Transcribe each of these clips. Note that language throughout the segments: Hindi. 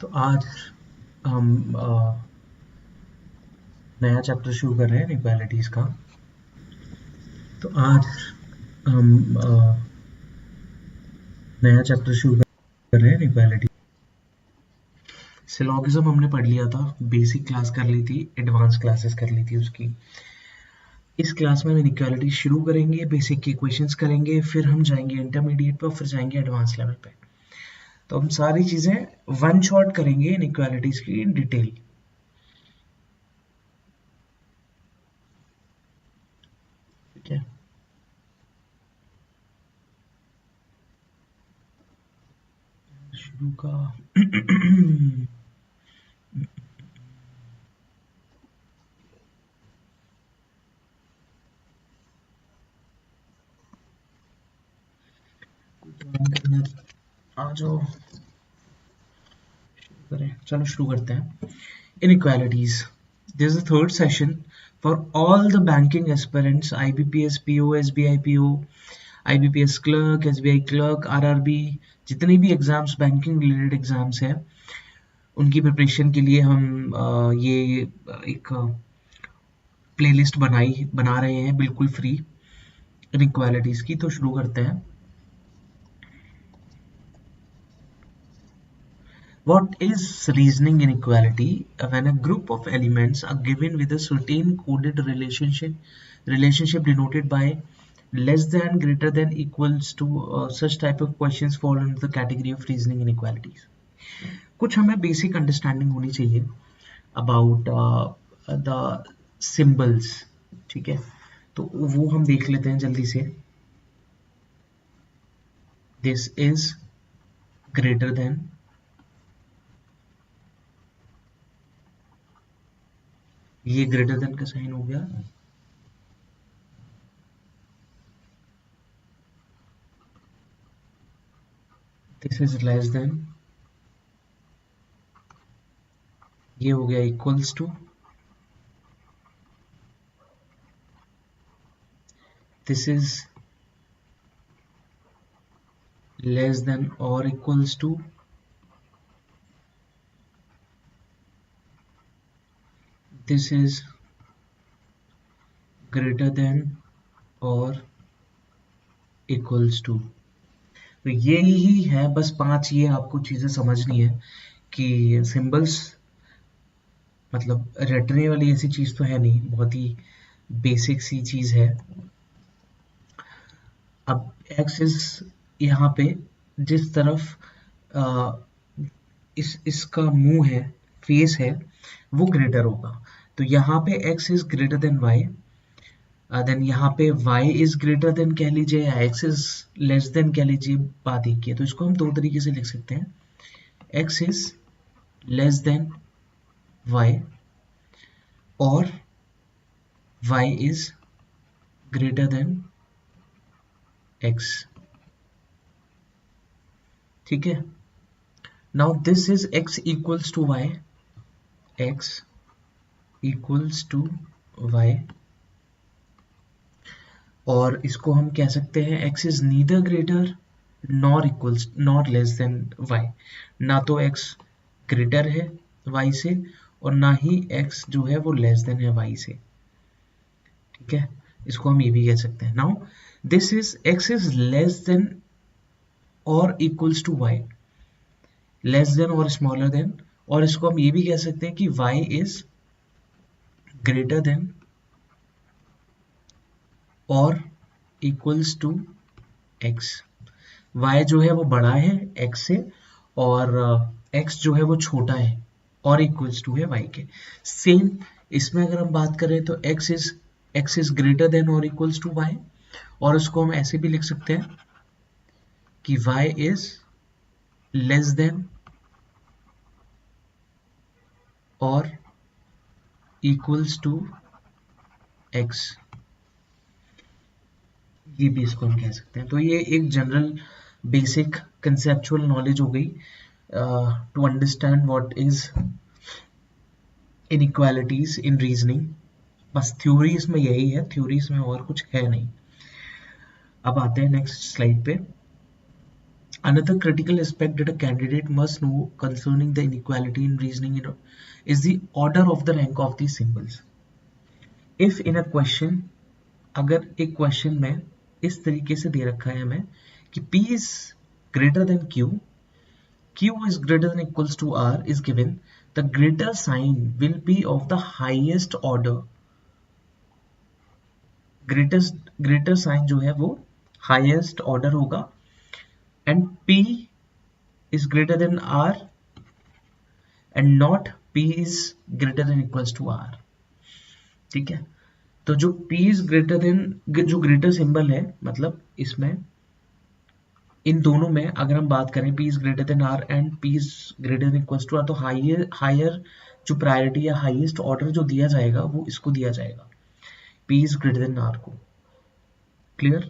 तो आज हम नया चैप्टर शुरू कर रहे हैं इनइक्वालिटीज का। तो आज हम नया चैप्टर शुरू कर रहे हैं इनइक्वालिटी। सिलोगिज्म हमने पढ़ लिया था, बेसिक क्लास कर ली थी, एडवांस क्लासेस कर ली थी उसकी। इस क्लास में हम इनइक्वालिटी शुरू करेंगे, बेसिक के क्वेश्चंस करेंगे, फिर हम जाएंगे इंटरमीडिएट पर, फिर जाएंगे एडवांस लेवल पे। तो हम सारी चीजें वन शॉट करेंगे इनइक्वालिटीज की इन डिटेल। ठीक है, शुरू का आ जाओ, चलो शुरू करते हैं। Inequalities, this is the third session for all the banking aspirants, IBPS PO, SBI PO, IBPS clerk, SBI clerk, RRB, जितने भी एग्जाम्स बैंकिंग रिलेटेड एग्जाम्स हैं उनकी प्रिपरेशन के लिए हम ये एक प्लेलिस्ट बना रहे हैं बिल्कुल फ्री इनइक्वालिटीज की। तो शुरू करते हैं। What is reasoning inequality? When a group of elements are given with a certain coded relationship denoted by less than, greater than, equals to, such type of questions fall into the category of reasoning inequalities. कुछ हमें basic understanding होनी चाहिए about the symbols। ठीक है, तो वो हम देख लेते हैं जल्दी से। This is greater than, ये ग्रेटर देन का साइन हो गया। दिस इज लेस देन, ये हो गया equals to. This is less than और equals to. This is greater than और इक्वल्स टू। तो ये ही है, बस 5 ये आपको चीजें समझनी है कि सिंबल्स मतलब रटने वाली ऐसी चीज तो है नहीं, बहुत ही बेसिक सी चीज है। अब एक्स इज यहाँ पे जिस तरफ इसका मुंह है, फेस है, वो ग्रेटर होगा। तो यहाँ पे x is greater than y, then यहाँ पे y इज ग्रेटर देन कह लीजिए या x इज लेस देन कह लीजिए, बात एक ही है। तो इसको हम दो तरीके से लिख सकते हैं, x is less than y और y is greater than x। ठीक है, now this is x equals to y, x equals to y, और इसको हम कह सकते हैं x is neither greater nor equals nor less than y। ना तो x ग्रेटर है y से और ना ही x जो है वो लेस देन है y से। ठीक है, इसको हम ये भी कह सकते हैं। Now this is x is less than और equals to y, less than और स्मॉलर देन, और इसको हम ये भी कह सकते हैं कि y इज ग्रेटर देन और इक्वल्स टू x। y जो है वो बड़ा है x से और x जो है वो छोटा है और इक्वल्स टू है y के। सेम इसमें अगर हम बात करें तो x इज ग्रेटर देन और इक्वल्स टू y, और उसको हम ऐसे भी लिख सकते हैं कि y इज लेस देन और इक्वल्स टू x। ये भी इसको हम कह सकते हैं। तो ये एक जनरल बेसिक कंसेप्चुअल नॉलेज हो गई to understand what is inequalities in reasoning. बस थ्योरी इसमें यही है, थ्योरी इसमें और कुछ है नहीं। अब आते हैं नेक्स्ट स्लाइड पे। Another critical aspect that a candidate must know concerning the inequality in reasoning is the order of the rank of these symbols. If in a question, अगर एक क्वेश्चन में इस तरीके से दे रखा है हमें कि P is greater than Q, Q is greater than equals to R is given, the greater sign will be of the highest order. greater sign जो है वो highest order होगा, and P is greater than R and not P is greater than equals to R. ठीक है, तो जो P is greater than, जो greater symbol है, मतलब इसमें इन दोनों में अगर हम बात करें P is greater than R and P is greater than equals to R, तो हायर जो प्रायोरिटी या हाईएस्ट ऑर्डर जो दिया जाएगा वो इसको दिया जाएगा, P is greater than R को. क्लियर?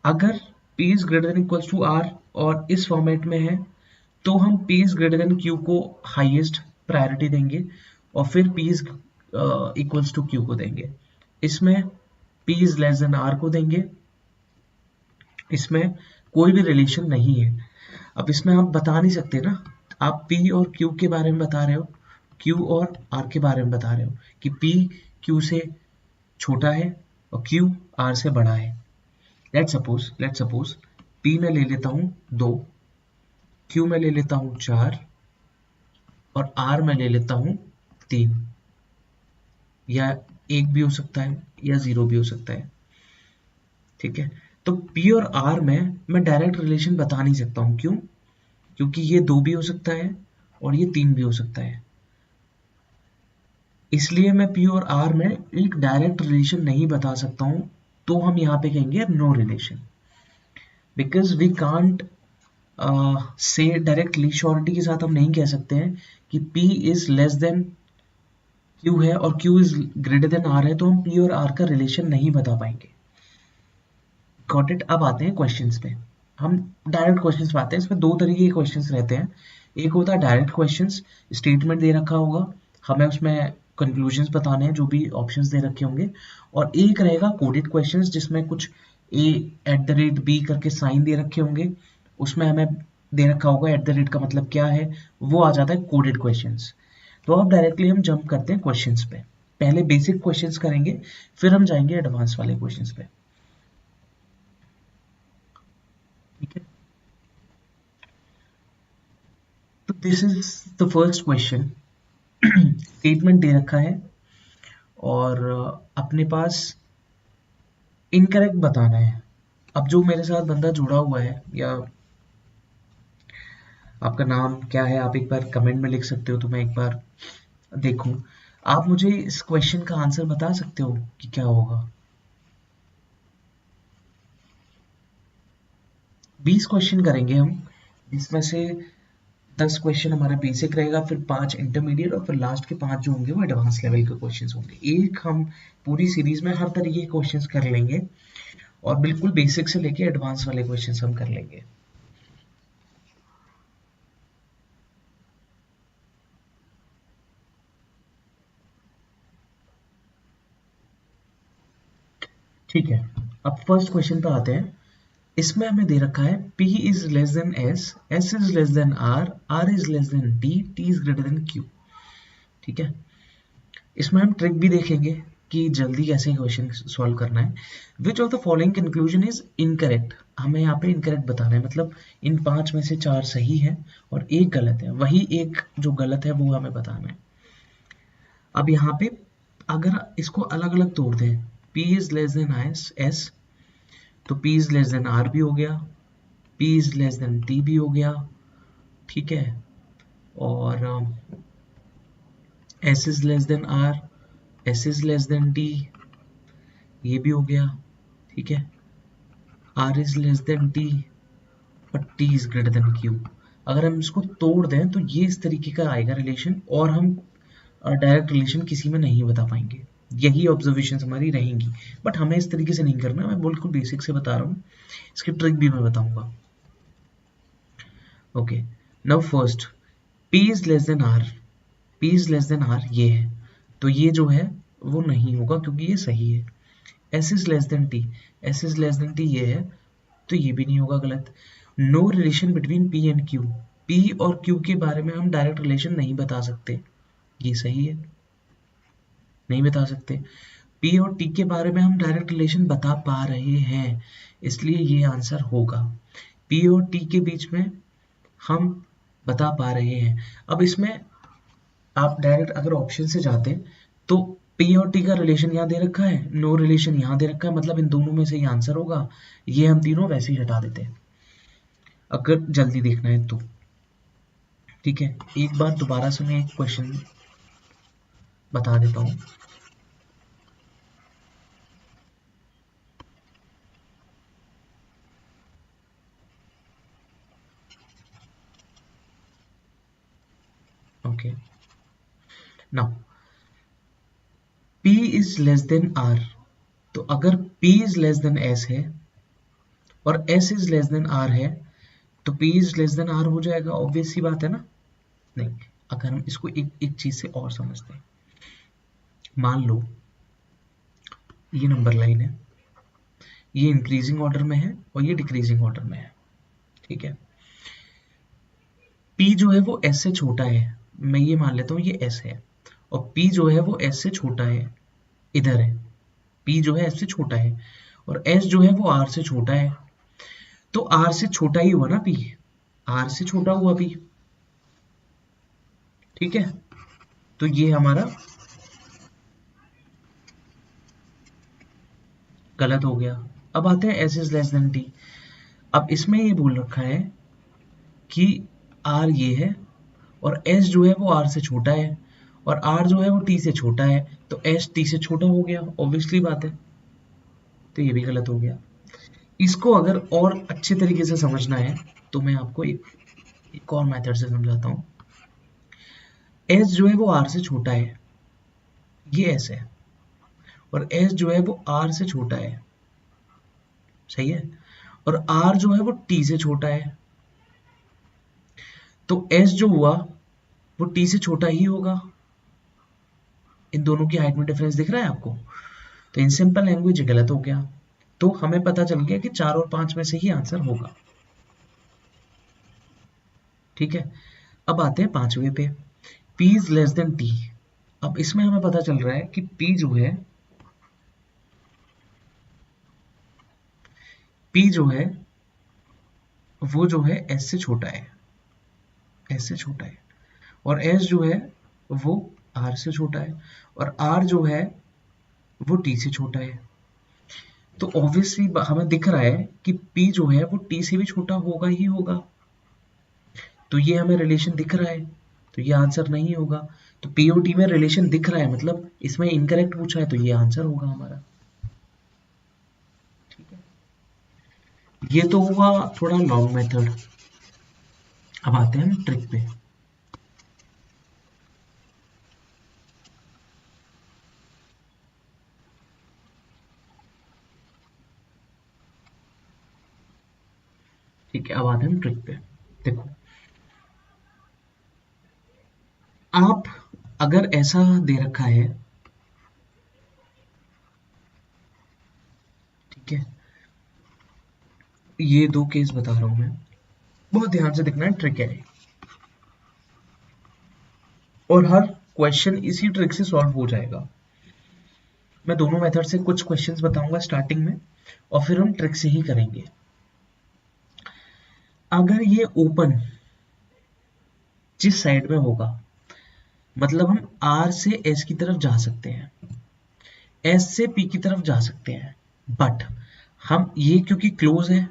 अगर P is greater than equals to R और इस फॉर्मेट में है तो हम P is greater than Q को हाईएस्ट प्रायोरिटी देंगे और फिर P is equals to Q को देंगे. इसमें P is less than R को देंगे. इसमें कोई भी रिलेशन नहीं है. अब इसमें आप बता नहीं सकते ना, आप P और Q के बारे में बता रहे हो, Q और R के बारे में बता रहे हो कि P Q से छोटा है और Q R से बड़ा है. लेट्स सपोज P में ले लेता हूँ 2, Q में ले लेता हूँ 4 और R में ले लेता हूँ 3, या 1 भी हो सकता है या 0 भी हो सकता है. ठीक है, तो P और R में मैं डायरेक्ट रिलेशन बता नहीं सकता हूँ. क्यों? क्योंकि ये 2 भी हो सकता है और ये 3 भी हो सकता है. इसलिए मैं P और R में एक डायरेक्ट रिलेशन नहीं बता सकता हूँ, तो हम यहाँ पे कहेंगे no relation, because we can't say directly surety के साथ हम नहीं कह सकते हैं कि P is less than Q है और Q is greater than R है, तो हम P और R का रिलेशन नहीं बता पाएंगे. Got it? अब आते हैं क्वेश्चंस पे. हम डायरेक्ट क्वेश्चंस पे आते हैं. इसमें 2 तरीके के क्वेश्चंस रहते हैं. एक होता है डायरेक्ट क्वेश्चंस, स्टेटमेंट दे रखा होगा, हमें उसमें कंक्लूजन्स बताने हैं जो भी ऑप्शंस दे रखे होंगे, और एक रहेगा कोडेड क्वेश्चंस जिसमें कुछ a@b करके साइन दे रखे होंगे, उसमें हमें दे रखा होगा @ का मतलब क्या है, वो आ जाता है कोडेड क्वेश्चंस. तो अब डायरेक्टली हम जंप करते हैं क्वेश्चंस पे. पहले बेसिक क्वेश्चंस करेंगे, फिर हम जाएंगे एडवांस वाले क्वेश्चंस पे. ठीक है, तो this is the first question. Statement दे रखा है और अपने पास इनकरेक्ट बताना है. अब जो मेरे साथ बंदा जुड़ा हुआ है, या आपका नाम क्या है आप एक बार कमेंट में लिख सकते हो तो मैं एक बार देखूं. आप मुझे इस क्वेश्चन का आंसर बता सकते हो कि क्या होगा. 20 क्वेश्चन करेंगे हम, जिसमें से 10 क्वेश्चन हमारा बेसिक रहेगा, फिर 5 इंटरमीडिएट और फिर लास्ट के 5 जो होंगे वो एडवांस लेवल के क्वेश्चंस होंगे. एक हम पूरी सीरीज में हर तरीके के क्वेश्चंस कर लेंगे और बिल्कुल बेसिक से लेके एडवांस वाले क्वेश्चंस हम कर लेंगे. ठीक है, अब फर्स्ट क्वेश्चन पे आते हैं. इसमें हमें दे रखा है P is less than S, S is less than R, R is less than T, T is greater than Q. ठीक है, इसमें हम ट्रिक भी देखेंगे कि जल्दी कैसे क्वेश्चन सॉल्व करना है. Which of the following conclusion is incorrect. हमें यहाँ पे इनकरेक्ट बताना है, मतलब इन 5 में से 4 सही है और एक गलत है, वही एक जो गलत है वो हमें बताना है. अब यहाँ पे अगर इसको अलग अलग तोड़ दें, P is less than S, तो P is less than R भी हो गया, P is less than T भी हो गया. ठीक है, और S is less than R, S is less than T, ये भी हो गया. ठीक है, R is less than T और T is greater than Q. अगर हम इसको तोड़ दें तो ये इस तरीके का आएगा रिलेशन, और हम डायरेक्ट रिलेशन किसी में नहीं बता पाएंगे. यही ऑब्जर्वेशंस हमारी रहेंगी, बट हमें इस तरीके से नहीं करना. मैं बिल्कुल बेसिक से बता रहा हूँ, इसकी ट्रिक भी मैं बताऊंगा. Okay, now first P is less than R, P is less than R ये है, तो ये जो है वो नहीं होगा क्योंकि ये सही है. S is less than T, S is less than T ये है, तो ये भी नहीं होगा, गलत. No relation between P and Q, P और क्यू के बारे में हम डायरेक्ट रिलेशन नहीं बता सकते, ये सही है, नहीं बता सकते। पी और टी के बारे में हम डायरेक्ट रिलेशन बता पा रहे हैं, इसलिए ये आंसर होगा। पी और टी के बीच में हम बता पा रहे हैं। अब इसमें आप डायरेक्ट अगर ऑप्शन से जाते तो पी और टी का रिलेशन यहाँ दे रखा है, नो रिलेशन यहाँ दे रखा है, मतलब इन दोनों में से ही आंसर होगा। ये हम तीनों वैसे ही हटा देते हैं अगर जल्दी देखना है तो। ठीक है, एक बार दोबारा से मैं एक क्वेश्चन बता देता हूँ। Okay, now P is less then R, तो अगर P is less then S है और S is less then R है तो P is less then R हो जाएगा, ऑब्वियस सी बात है ना। नहीं, अगर हम इसको एक एक चीज से और समझते हैं, मान लो ये नंबर लाइन है, ये इंक्रीजिंग ऑर्डर में है और ये डिक्रीजिंग ऑर्डर में है। ठीक है, P जो है वो S से छोटा है, मैं ये मान लेता हूँ ये S है, और P जो है वो S से छोटा है, इधर है। P जो है S से छोटा है और S जो है वो R से छोटा है, तो R से छोटा ही हुआ ना P, R से छोटा हुआ P। ठीक है, तो ये हमारा गलत हो गया। अब आते हैं S is less then T। अब इसमें ये बोल रखा है कि R ये है और S जो है वो R से छोटा है और R जो है वो T से छोटा है, तो S T से छोटा हो गया, ऑब्वियसली बात है, तो ये भी गलत हो गया। इसको अगर और अच्छे तरीके से समझना है तो मैं आपको एक और मेथड से समझाता हूँ। S जो है वो R से छोटा है, ये S है, और S जो है वो R से छोटा है, सही है, और R जो है वो T से छोटा है, तो S जो हुआ वो T से छोटा ही होगा। इन दोनों की हाइट में डिफरेंस दिख रहा है आपको, तो इन सिंपल लैंग्वेज गलत हो गया। तो हमें पता चल गया कि 4 और 5 में से ही आंसर होगा। ठीक है, अब आते हैं पांचवे पे, P is less then T। अब इसमें हमें पता चल रहा है कि P जो है वो जो है S से छोटा है, S से छोटा है, और S जो है वो R से छोटा है, और R जो है वो T से छोटा है। तो ऑब्वियसली हमें दिख रहा है कि P जो है वो T से भी छोटा होगा ही होगा, तो ये हमें रिलेशन दिख रहा है, तो ये आंसर नहीं होगा। तो P और T में रिलेशन दिख रहा है, मतलब इसमें इनकरेक्ट पूछा है, तो ये आंसर होगा हमारा। ठीक है, ये तो हुआ थोड़ा लॉन्ग मेथड। अब आते हैं हम ट्रिक पे। ठीक है, अब आते हैं हम ट्रिक पे। देखो, आप अगर ऐसा दे रखा है, ठीक है, ये दो केस बता रहा हूं मैं, बहुत ध्यान से देखना है, ट्रिक है और हर क्वेश्चन इसी ट्रिक से सॉल्व हो जाएगा। मैं दोनों मेथड से कुछ क्वेश्चंस बताऊंगा स्टार्टिंग में और फिर हम ट्रिक से ही करेंगे। अगर ये ओपन जिस साइड में होगा, मतलब हम R से S की तरफ जा सकते हैं, S से P की तरफ जा सकते हैं, बट हम ये क्योंकि क्लोज है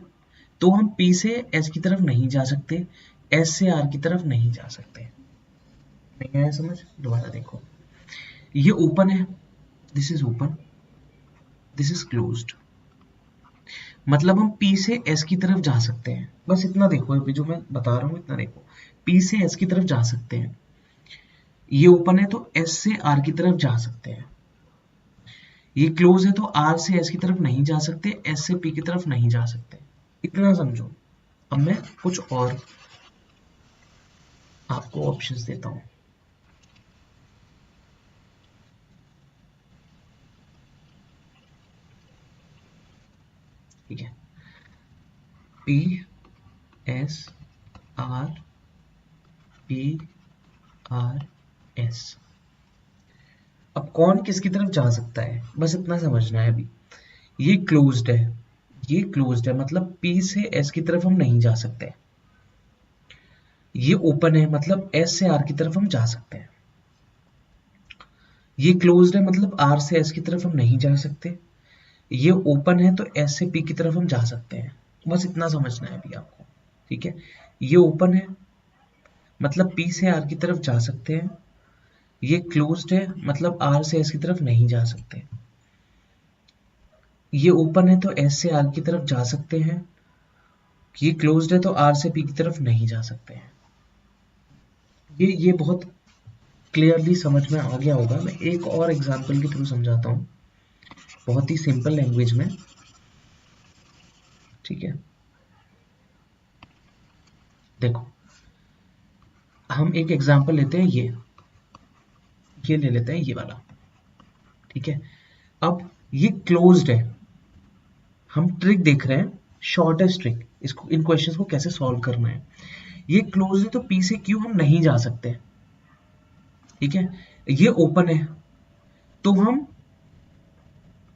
तो हम P से S की तरफ नहीं जा सकते, S से R की तरफ नहीं जा सकते। नहीं आया समझ? दोबारा देखो, ये ओपन है, this is open, this is closed, मतलब हम P से S की तरफ जा सकते हैं, बस इतना देखो, अभी जो मैं बता रहा हूँ इतना देखो, P से S की तरफ जा सकते हैं, ये ओपन है तो S से R की तरफ जा सकते हैं, ये क्लोज है तो R से S की तरफ नहीं जा सकते, S से P की तरफ नहीं जा सकते, इतना समझो। अब मैं कुछ और आपको ऑप्शंस देता हूँ। ठीक है, P S R P R S. अब कौन किसकी तरफ जा सकता है, बस इतना समझना है अभी। ये क्लोज्ड है, ये क्लोज्ड है, मतलब P से S की तरफ हम नहीं जा सकते। ये ओपन है, मतलब S से R की तरफ हम जा सकते हैं। ये क्लोज्ड है, मतलब R से S की तरफ हम नहीं जा सकते। ये ओपन है, तो S से P की तरफ हम जा सकते हैं। बस इतना समझना है अभी आपको, ठीक है। ये ओपन है, मतलब P से R की तरफ जा सकते हैं। ये क्लोज्ड है, मतलब R से S की तरफ नहीं जा सकते। ये ओपन है, तो S से R की तरफ जा सकते हैं। ये क्लोज्ड है, तो R से P की तरफ नहीं जा सकते हैं। ये बहुत क्लियरली समझ में आ गया होगा। मैं एक और एग्जांपल के थ्रू समझाता हूँ, बहुत ही सिंपल लैंग्वेज में, ठीक है। देखो, हम एक एग्जांपल लेते हैं, ये ले लेते हैं, ये वाला, ठीक है। अब ये क्लोज्ड है, हम ट्रिक देख रहे हैं, शॉर्टेस्ट ट्रिक, इसको, इन क्वेश्चंस को कैसे सॉल्व करना है। ये क्लोज्ड है, तो P से Q हम नहीं जा सकते, ठीक है। ये ओपन है, तो हम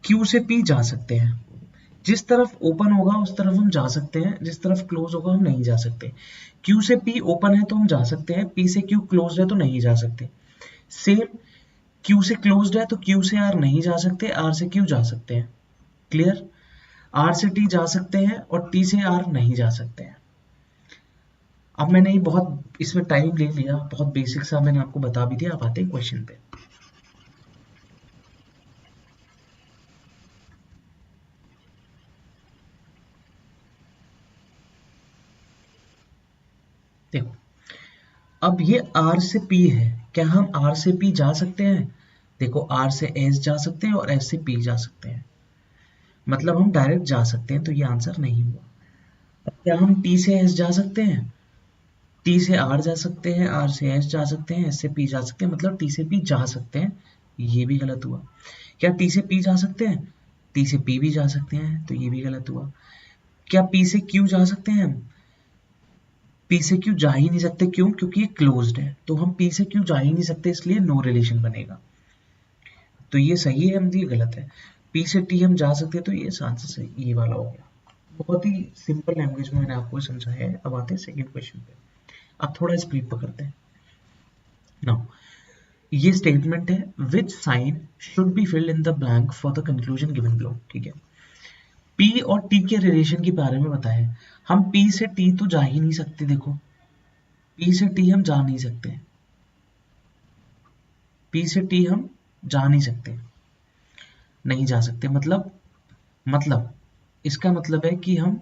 Q से P जा सकते हैं। जिस तरफ ओपन होगा उस तरफ हम जा सकते हैं, जिस तरफ क्लोज होगा हम नहीं जा सकते। Q से P ओपन है तो हम जा सकते हैं, P से Q क्लोज है तो नहीं जा सकते। सेम, Q से क्लोज्ड है तो Q से R नहीं जा सकते, R से Q जा सकते हैं। क्लियर? R से T जा सकते हैं और T से R नहीं जा सकते हैं। अब मैंने ये बहुत इसमें टाइम ले लिया, बहुत बेसिक सा मैंने आपको बता भी दिया। अब आते हैं क्वेश्चन पे। देखो, अब ये R से P है, क्या हम R से P जा सकते हैं? देखो, R से S जा सकते हैं और S से P जा सकते हैं, मतलब हम डायरेक्ट जा सकते हैं, तो ये आंसर नहीं हुआ। अब क्या हम T से S जा सकते हैं? T से R जा सकते हैं, R से S जा सकते हैं, S से P जा सकते हैं, मतलब T से P जा सकते हैं, ये भी गलत हुआ। क्या T से P जा सकते हैं? T से P भी जा सकते हैं, तो ये भी गलत हुआ। क्या P से Q जा सकते हैं हम? P से Q जा ही नहीं सकते, क्यों? क्योंकि ये क्लोज्ड है, तो हम P से Q जा ही नहीं सकते, इसलिए नो रिलेशन बनेगा। तो ये सही है, हम ये गलत है। P से T हम जा सकते हैं, तो ये आंसर सही, ये वाला हो गया। बहुत ही सिंपल लैंग्वेज में मैंने आपको समझाया है। अब आते हैं सेकंड क्वेश्चन पे। अब थोड़ा स्पीड पकड़ते हैं। नाउ, ये स्टेटमेंट है, which sign should be filled in the blank for the conclusion given below, ठीक है। P और T के रिलेशन के बारे में बताया। हम P से T तो जा ही नहीं सकते, देखो, P से T हम जा नहीं सकते, P से T हम जा नहीं सकते, नहीं जा सकते, मतलब इसका मतलब है कि हम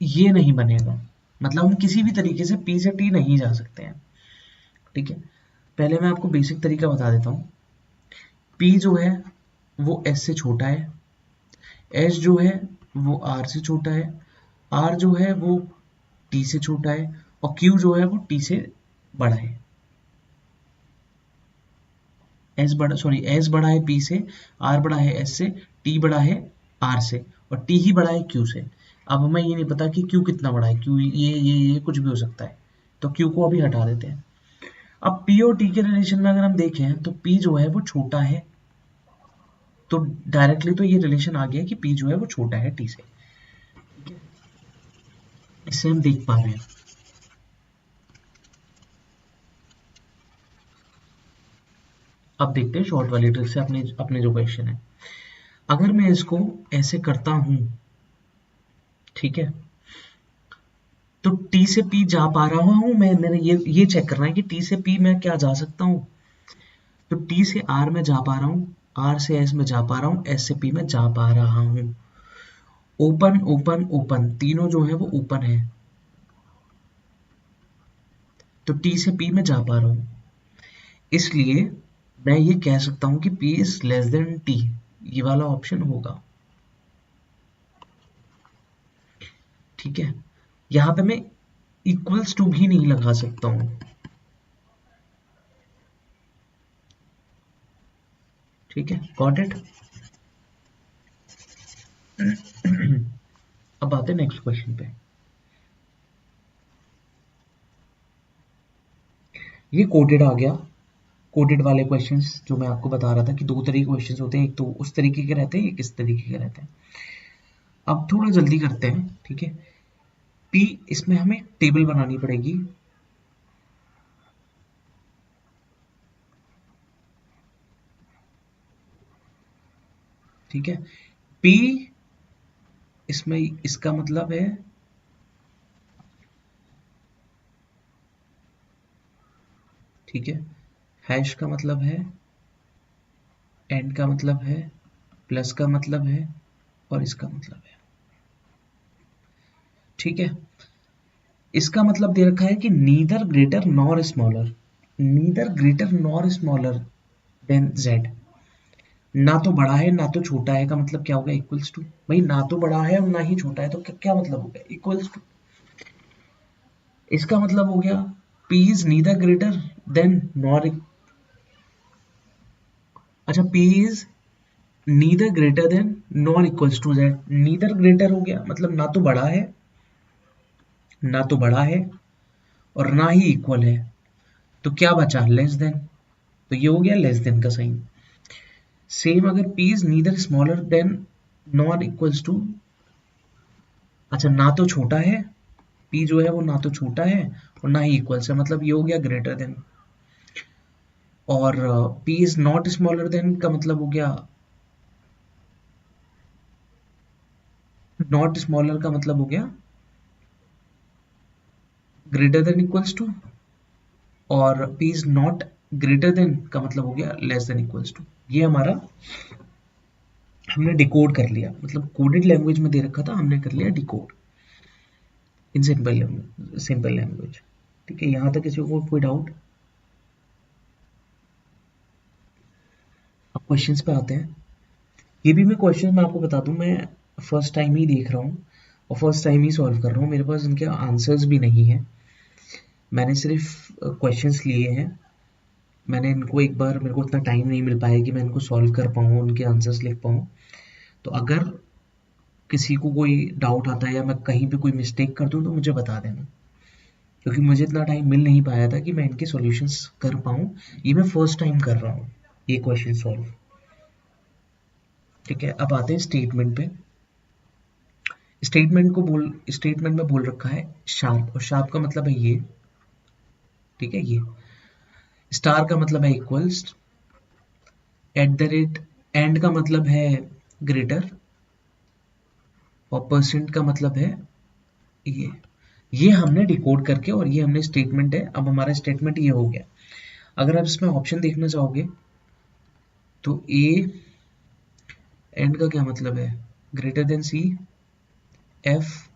ये नहीं बनेगा, मतलब हम किसी भी तरीके से P से T नहीं जा सकते हैं, ठीक है। पहले मैं आपको बेसिक तरीका बता देता हूँ। P जो है वो S से छोटा है, S जो है वो R से छोटा है, R जो है वो T से छोटा है, और Q जो है वो T से बड़ा है। S बड़ा है P से, R बड़ा है S से, T बड़ा है R से, और T ही बड़ा है Q से। अब हमें ये नहीं पता कि Q कितना बड़ा है, Q ये कुछ भी हो सकता है, तो Q को अभी हटा देते हैं। अब P और T के रिलेशन में अगर हम देखें तो P जो है वो छोटा है, तो डायरेक्टली तो ये रिलेशन आ गया कि P जो है वो छोटा है T से, इससे हम देख पा रहे हैं। अब देखते हैं शॉर्ट वाली ट्रिक से अपने अपने जो क्वेश्चन है। अगर मैं इसको ऐसे करता हूं, ठीक है, तो T से P जा पा रहा हूं मैंने ये चेक करना है कि T से P मैं क्या जा सकता हूं। तो T से R में जा पा रहा हूं, R से S में जा पा रहा हूं, S से P में जा पा रहा हूं। ओपन ओपन ओपन, तीनों जो है वो ओपन है, तो T से P में जा पा रहा हूं, इसलिए मैं ये कह सकता हूं कि P is less then T, ये वाला ऑप्शन होगा, ठीक है। यहां पे मैं इक्वल्स टू भी नहीं लगा सकता हूं, ठीक है, गॉट इट। अब आते हैं नेक्स्ट क्वेश्चन पे। ये कोडेड आ गया, कोडेड वाले क्वेश्चंस जो मैं आपको बता रहा था कि दो तरह के क्वेश्चंस होते हैं, एक तो उस तरीके के रहते हैं, एक इस तरीके के रहते हैं। अब थोड़ा जल्दी करते हैं, ठीक है। पी, इसमें हमें टेबल बनानी पड़ेगी। ठीक है, पी इसमें इसका मतलब है, ठीक है, हैश का मतलब है, एंड का मतलब है, प्लस का मतलब है, और इसका मतलब है। ठीक है, इसका मतलब दे रखा है कि neither greater nor smaller, neither greater nor smaller than Z, ना तो बड़ा है ना तो छोटा है, का मतलब क्या होगा, इक्वल्स टू। भाई ना तो बड़ा है और ना ही छोटा है, तो क्या मतलब हो गया, इक्वल्स टू। इसका मतलब हो गया P is neither greater than nor, अच्छा P is neither greater than nor equals to Z. Neither greater हो गया मतलब ना तो बड़ा है, ना तो बड़ा है और ना ही इक्वल है, तो क्या बचा, लेस देन, तो ये हो गया लेस देन का साइन। सेम अगर P is neither smaller than nor equals to, अच्छा ना तो छोटा है, P जो है वो ना तो छोटा है और ना ही इक्वल्स है, मतलब ये हो गया ग्रेटर देन। और P is not smaller than का मतलब हो गया, नॉट स्मॉलर का मतलब हो गया ग्रेटर देन इक्वल्स टू, और P is not greater than का मतलब हो गया लेस देन इक्वल्स टू। ये हमारा हमने डिकोड कर लिया, मतलब कोडेड लैंग्वेज में दे रखा था, हमने कर लिया डिकोड इन सिंपल लैंग्वेज। ठीक है, यहां तक किसी को कोई डाउट? अब क्वेश्चंस पे आते हैं। ये भी मैं क्वेश्चन मैं आपको बता दूं, मैं फर्स्ट टाइम ही देख रहा हूँ और फर्स्ट टाइम ही सॉल्व कर रहा हूँ, मेरे पास इनके आंसर्स भी नहीं है, मैंने सिर्फ क्वेश्चंस लिए हैं। मैंने इनको एक बार, मेरे को उतना टाइम नहीं मिल पाया कि मैं इनको सॉल्व कर पाऊँ, उनके आंसर्स लिख पाऊँ। तो अगर किसी को कोई डाउट आता है या मैं कहीं पे कोई मिस्टेक कर दूं तो मुझे बता देना, क्योंकि मुझे इतना टाइम मिल नहीं पाया था कि मैं इनके सॉल्यूशंस कर पाऊँ। ये मैं फर्स्ट टाइम कर रहा हूँ ये क्वेश्चन सॉल्व। ठीक है, अब आते हैं स्टेटमेंट पे। स्टेटमेंट में बोल रखा है शार्प, और शार्प का मतलब है ये, ठीक है, ये स्टार का मतलब है equals, eight the rate, and का मतलब है ग्रेटर, और परसेंट का मतलब है ये हमने डिकोड करके, और ये हमने स्टेटमेंट है। अब हमारा स्टेटमेंट ये हो गया। अगर आप इसमें ऑप्शन देखना चाहोगे तो ए, एंड का क्या मतलब है, greater than C, F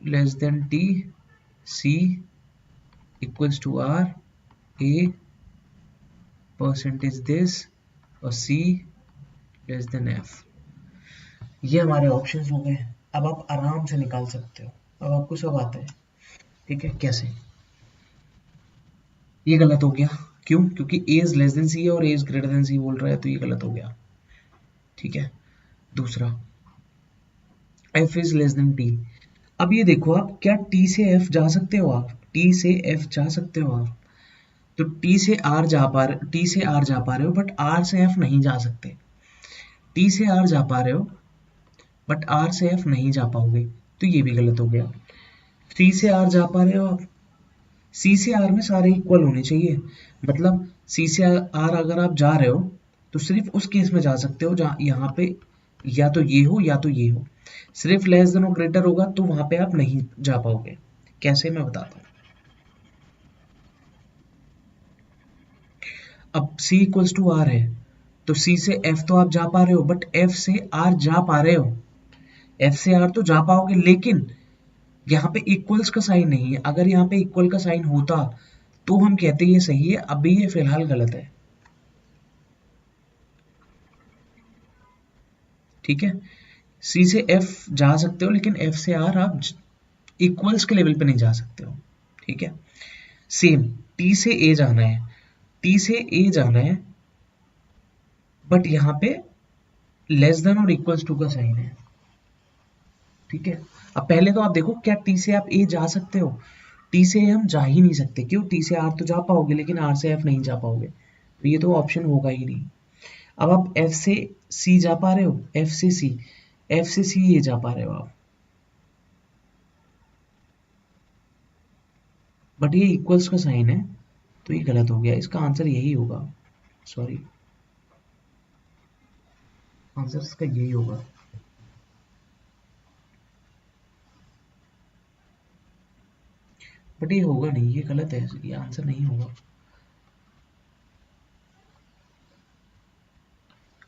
less than T, C equals to R, A percentage this, और सी लेस देन एफ। ये हमारे ऑप्शंस हो गए। अब आप आराम से निकाल सकते हो, अब आपको सब आता है। ठीक है, कैसे, ये गलत हो गया, क्यों, क्योंकि a इज लेस देन सी है और a इज ग्रेटर देन सी बोल रहा है, तो ये गलत हो गया। ठीक है, दूसरा f is less then t। अब ये देखो, आप क्या t से f जा सकते हो, आप t से f जा सकते हो आप, तो t से r जा पा रहे, t से r जा पा रहे हो, बट r से f नहीं जा सकते। t से r जा पा रहे हो बट r से f नहीं जा पाओगे, तो ये भी गलत हो गया। c से r जा पा रहे हो आप, C से R में सारे इक्वल होने चाहिए, मतलब C से R अगर आप जा रहे हो तो सिर्फ उस केस में जा सकते हो जहाँ यहाँ पे या तो ये हो या तो ये हो, सिर्फ लेस देन और ग्रेटर होगा तो वहां पे आप नहीं जा पाओगे। कैसे, मैं बताता हूँ। अब C इक्वल्स टू R है, तो C से F तो आप जा पा रहे हो, बट F से R जा पा रहे हो, F से R तो जा पाओगे, लेकिन यहाँ पे इक्वल्स का साइन नहीं है। अगर यहाँ पे इक्वल का साइन होता तो हम कहते ये सही है, अभी ये फिलहाल गलत है। ठीक है, C से F जा सकते हो, लेकिन F से R आप इक्वल्स के लेवल पे नहीं जा सकते हो। ठीक है, सेम T से A जाना है, T से A जाना है बट यहाँ पे लेस देन और इक्वल्स टू का साइन है, ठीक है। अब पहले तो आप देखो, क्या टी से आप ए जा सकते हो? टी से हम जा ही नहीं सकते। क्यों? टी से आर तो जा पाओगे लेकिन आर से एफ नहीं जा पाओगे, तो ये तो ऑप्शन होगा ही नहीं। अब आप एफ से सी जा पा रहे हो, एफ से सी, एफ से सी ये जा पा रहे हो आप, बट ये इक्वल्स का साइन है, तो ये गलत हो गया। इसका आंसर यही होगा, सॉरी, आंसर इसका यही होगा। बट ये होगा नहीं, ये गलत है, ये आंसर नहीं होगा।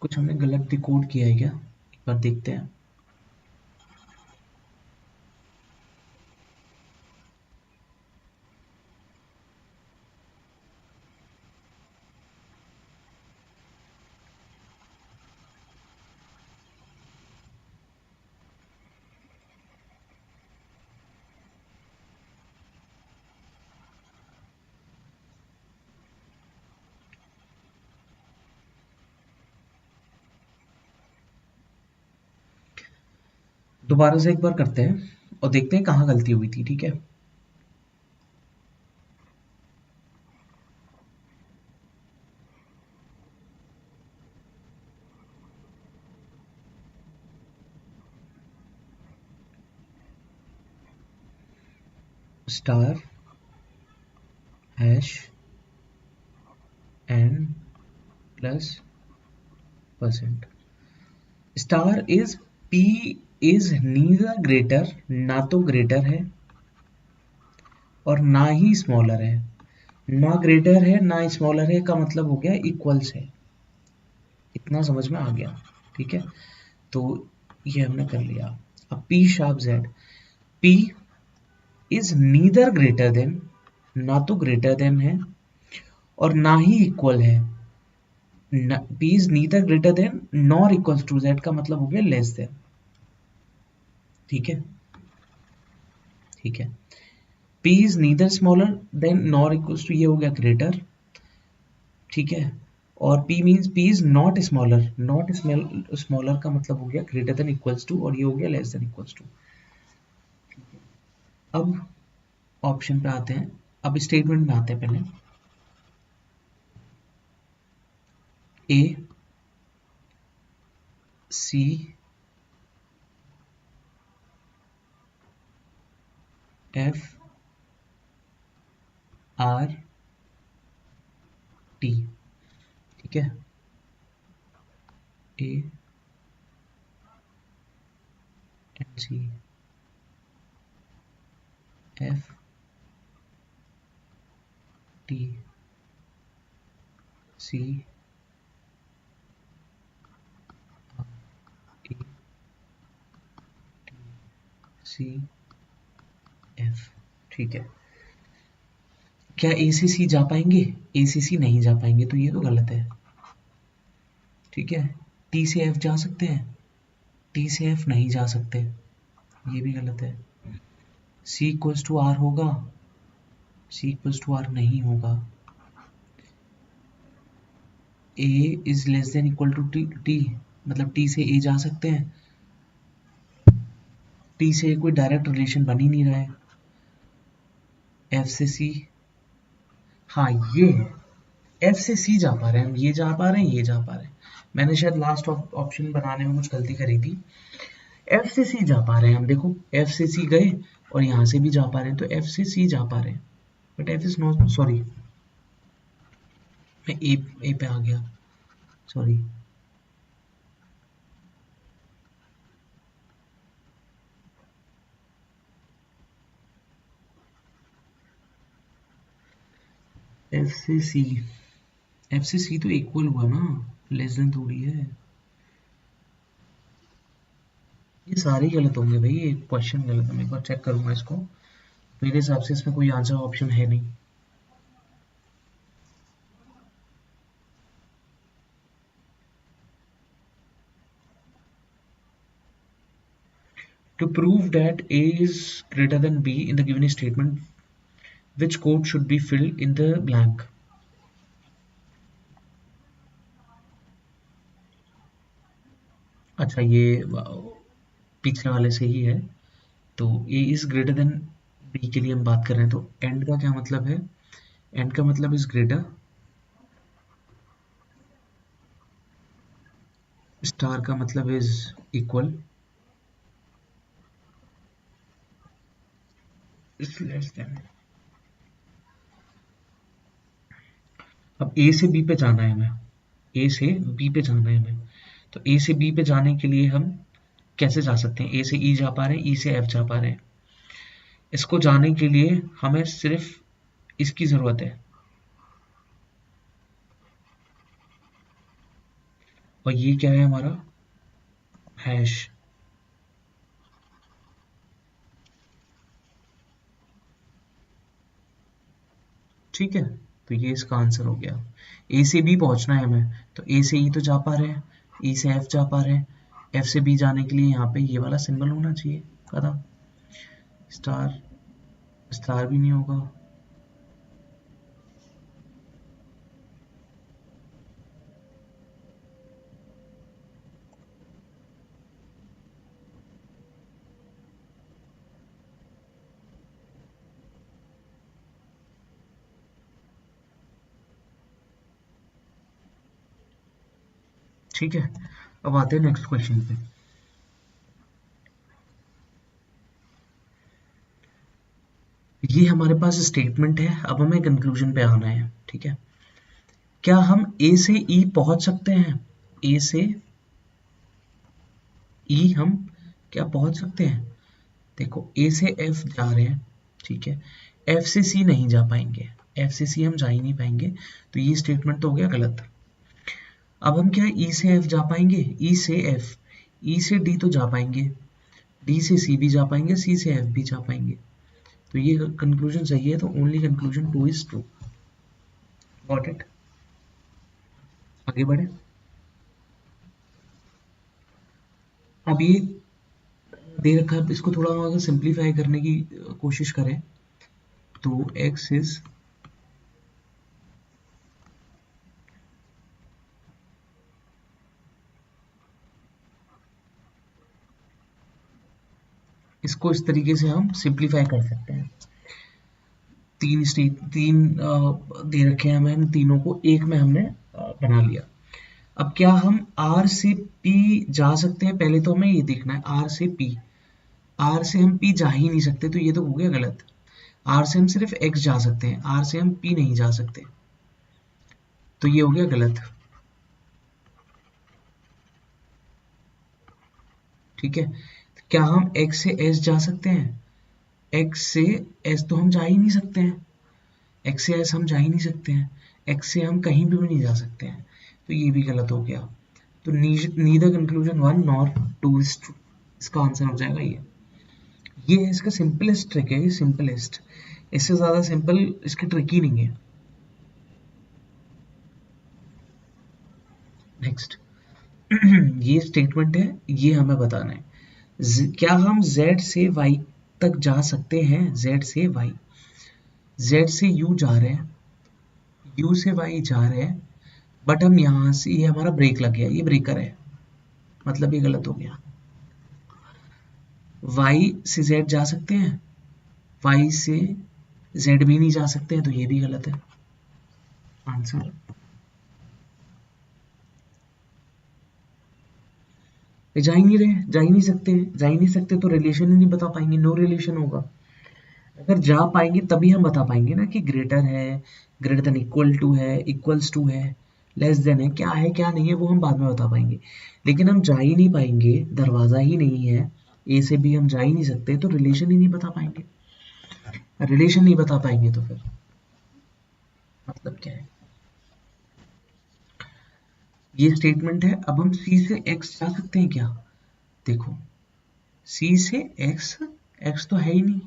कुछ हमने गलत डिकोड किया है क्या? एक बार देखते हैं। दोबारा से एक बार करते हैं और देखते हैं कहाँ गलती हुई थी, ठीक है। Star hash N plus percent, star is P is neither greater, ना तो ग्रेटर है और ना ही स्मॉलर है। ना ग्रेटर है ना स्मॉलर है का मतलब हो गया इक्वल्स है। इतना समझ में आ गया, ठीक है। तो ये हमने कर लिया। अब P sharp Z, P is neither greater than, ना तो ग्रेटर देन है और ना ही इक्वल है। P is neither greater than nor equals to Z का मतलब हो गया लेस देन, ठीक है, ठीक है। P is neither smaller than nor equals to, ये हो गया ग्रेटर, ठीक है। और P means P is not smaller, not smaller का मतलब हो गया ग्रेटर देन इक्वल्स टू, और ये हो गया लेस देन इक्वल्स टू। अब ऑप्शन पे आते हैं, अब स्टेटमेंट में आते हैं। पहले A C F R T, ठीक है। A and C F T C R T T C F, ठीक है। क्या ए से सी जा पाएंगे? ए से सी नहीं जा पाएंगे, तो ये तो गलत है, ठीक है। टी से एफ जा सकते हैं? टी से एफ नहीं जा सकते, ये भी गलत है। सी इक्वल्स टू आर होगा? सी इक्वल्स टू आर नहीं होगा। A is less than equal to T, मतलब टी से ए जा सकते हैं? टी से कोई डायरेक्ट रिलेशन बन ही नहीं रहा है। एफ से सी, हाँ ये है, एफ से सी जा पा रहे हैं हम, ये जा पा रहे हैं, ये जा पा रहे हैं। मैंने शायद लास्ट ऑप्शन बनाने में कुछ गलती करी थी। एफ से सी जा पा रहे हैं हम, देखो एफ से सी गए और यहाँ से भी जा पा रहे हैं, तो एफ से सी जा पा रहे हैं। But F is not, sorry मैं ए पे आ गया, सॉरी। एफ से सी, एफ से सी तो इक्वल हुआ ना, लेस देन थोड़ी है। ये सारे गलत होंगे भाई, ये क्वेश्चन गलत है। मैं एक बार चेक करूंगा इसको, मेरे हिसाब से इसमें कोई आंसर ऑप्शन है नहीं। To prove that A is greater than B in the given statement, which code should be filled in the blank? अच्छा ये पिछले वाले से ही है, तो ए इज ग्रेटर देन बी के लिए हम बात कर रहे हैं, तो एंड का क्या मतलब है, एंड का मतलब इज ग्रेटर, स्टार का मतलब is equal, is less then. अब ए से बी पे जाना है हमें, ए से बी पे जाना है हमें, तो ए से बी पे जाने के लिए हम कैसे जा सकते हैं, ए से ई जा पा रहे हैं, ई से एफ जा पा रहे हैं, इसको जाने के लिए हमें सिर्फ इसकी जरूरत है, और ये क्या है हमारा हैश। ठीक है, तो ये इसका आंसर हो गया। ए से बी पहुंचना है हमें, तो ए से ई तो जा पा रहे हैं, ई से एफ जा पा रहे हैं, एफ से बी जाने के लिए यहाँ पे ये वाला सिंबल होना चाहिए कदम, स्टार, स्टार भी नहीं होगा। ठीक है, अब आते हैं नेक्स्ट क्वेश्चन पे। ये हमारे पास स्टेटमेंट है, अब हमें कंक्लूजन पे आना है। ठीक है, क्या हम ए से ई पहुंच सकते हैं, ए से ई हम क्या पहुंच सकते हैं, देखो ए से एफ जा रहे हैं, ठीक है, एफ से सी नहीं जा पाएंगे, एफ से सी हम जा ही नहीं पाएंगे, तो ये स्टेटमेंट तो हो गया गलत। अब हम क्या ई से एफ जा पाएंगे, ई से एफ, ई से डी तो जा पाएंगे, डी से सी भी जा पाएंगे, सी से एफ भी जा पाएंगे, तो ये कंक्लूजन सही है, तो only conclusion 2 is true. Got it, आगे बढ़े। अब ये दे रखा है, इसको थोड़ा हम अगर सिंप्लीफाई करने की कोशिश करें, तो x इज, इसको इस तरीके से हम सिंप्लीफाई कर सकते हैं, तीन दे रखे हैं हमें, हम तीनों को एक में हमने बना लिया। अब क्या हम R से P जा सकते हैं, पहले तो हमें ये देखना है, R से P, R से हम P जा ही नहीं सकते, तो ये तो हो गया गलत। R से हम सिर्फ X जा सकते हैं, R से हम P नहीं जा सकते, तो ये हो गया गलत। ठीक है, क्या हम X से S जा सकते हैं, X से S तो हम जा ही नहीं सकते हैं, X से S हम जा ही नहीं सकते हैं, X से हम कहीं भी नहीं जा सकते हैं, तो ये भी गलत हो गया। तो neither conclusion 1 nor 2 is true, इसका आंसर हो जाएगा ये है इसका सिंपलेस्ट ट्रिक है, ये सिंपलेस्ट, इससे ज्यादा सिंपल इसकी ट्रिक ही नहीं है। नेक्स्ट ये स्टेटमेंट है, ये हमें बताना है, क्या हम Z से Y तक जा सकते हैं, Z से Y, Z से U जा रहे हैं, U से Y जा रहे हैं, बट हम यहाँ से, ये हमारा ब्रेक लग गया, ये ब्रेकर है, मतलब ये गलत हो गया। Y से Z जा सकते हैं, Y से Z भी नहीं जा सकते हैं, तो ये भी गलत है आंसर। जा ही नहीं रहे, जा ही नहीं सकते, जा ही नहीं सकते तो रिलेशन ही नहीं बता पाएंगे, नो रिलेशन होगा। अगर जा पाएंगे तभी हम बता पाएंगे ना कि ग्रेटर है, ग्रेटर देन इक्वल टू है, इक्वल्स टू है, लेस देन है, क्या है क्या नहीं है वो हम बाद में बता पाएंगे। लेकिन हम जा ही नहीं पाएंगे, दरवाजा ही नहीं है, ए से बी हम जा ही नहीं सकते, तो रिलेशन ही नहीं बता पाएंगे, रिलेशन नहीं बता पाएंगे तो फिर मतलब क्या है। ये स्टेटमेंट है, अब हम सी से एक्स जा सकते हैं क्या, देखो सी से एक्स, एक्स तो है ही नहीं,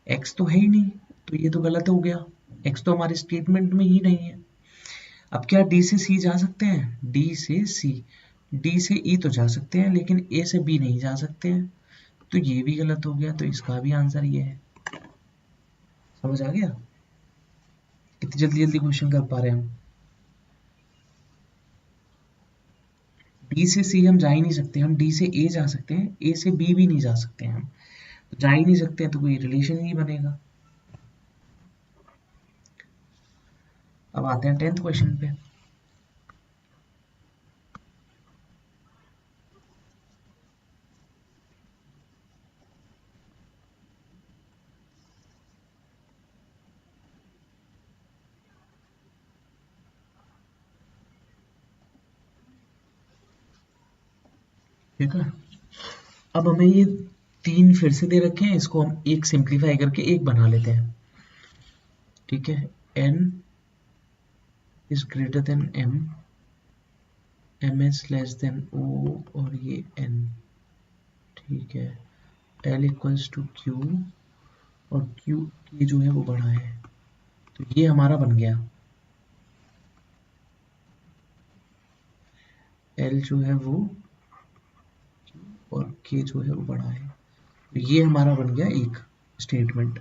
एक्स तो है ही नहीं, तो ये तो गलत हो गया, एक्स तो हमारे स्टेटमेंट में ही नहीं है। अब क्या डी से सी जा सकते हैं, डी से सी, डी से ई तो जा सकते हैं, लेकिन ए से बी नहीं जा सकते हैं, तो ये भी गलत हो गया, तो इसका भी आंसर ये है। समझ आ गया, कितनी जल्दी जल्दी क्वेश्चन कर पा रहे हैं हम। डी से सी हम जा ही नहीं सकते, हम डी से ए जा सकते हैं, ए से बी भी नहीं जा सकते हम, तो जा ही नहीं सकते हैं तो कोई रिलेशन ही नहीं बनेगा। अब आते हैं 10th क्वेश्चन पे। ठीक है, अब हमें ये तीन फिर से दे रखे हैं, इसको हम एक सिंप्लीफाई करके एक बना लेते हैं। ठीक है, n is greater then m, m is less than o, और ये n। ठीक है, l इक्वल्स टू q, और q की जो है वो बड़ा है, तो ये हमारा बन गया। l जो है वो और k जो है वो बड़ा है, तो ये हमारा बन गया एक स्टेटमेंट।